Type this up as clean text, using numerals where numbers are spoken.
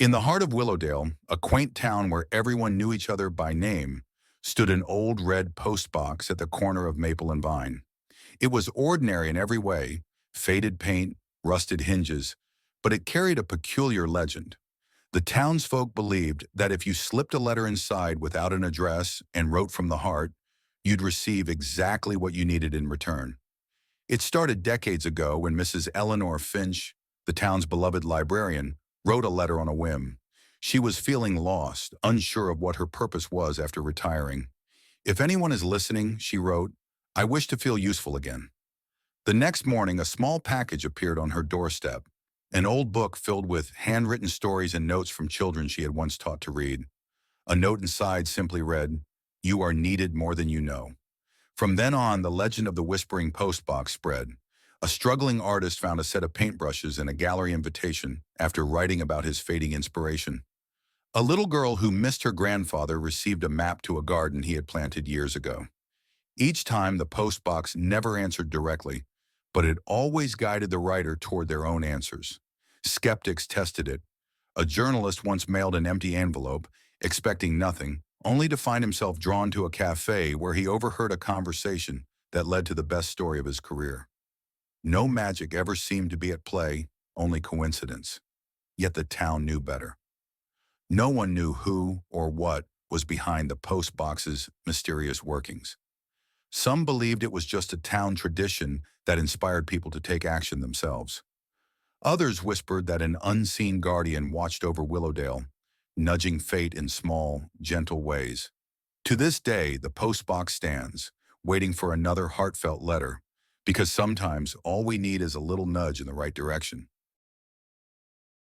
In the heart of Willowdale, a quaint town where everyone knew each other by name, stood an old red postbox at the corner of Maple and Vine. It was ordinary in every way, faded paint, rusted hinges, but it carried a peculiar legend. The townsfolk believed that if you slipped a letter inside without an address and wrote from the heart, you'd receive exactly what you needed in return. It started decades ago when Mrs. Eleanor Finch, the town's beloved librarian, wrote a letter on a whim. She was feeling lost, unsure of what her purpose was after retiring. If anyone is listening, she wrote, I wish to feel useful again. The next morning, a small package appeared on her doorstep, an old book filled with handwritten stories and notes from children she had once taught to read. A note inside simply read, You are needed more than you know. From then on, the legend of the Whispering Postbox spread. A struggling artist found a set of paintbrushes and a gallery invitation after writing about his fading inspiration. A little girl who missed her grandfather received a map to a garden he had planted years ago. Each time, the postbox never answered directly, but it always guided the writer toward their own answers. Skeptics tested it. A journalist once mailed an empty envelope, expecting nothing, only to find himself drawn to a cafe where he overheard a conversation that led to the best story of his career. No magic ever seemed to be at play, only coincidence. Yet the town knew better. No one knew who or what was behind the postbox's mysterious workings. Some believed it was just a town tradition that inspired people to take action themselves. Others whispered that an unseen guardian watched over Willowdale, nudging fate in small, gentle ways. To this day, the postbox stands, waiting for another heartfelt letter, because sometimes all we need is a little nudge in the right direction.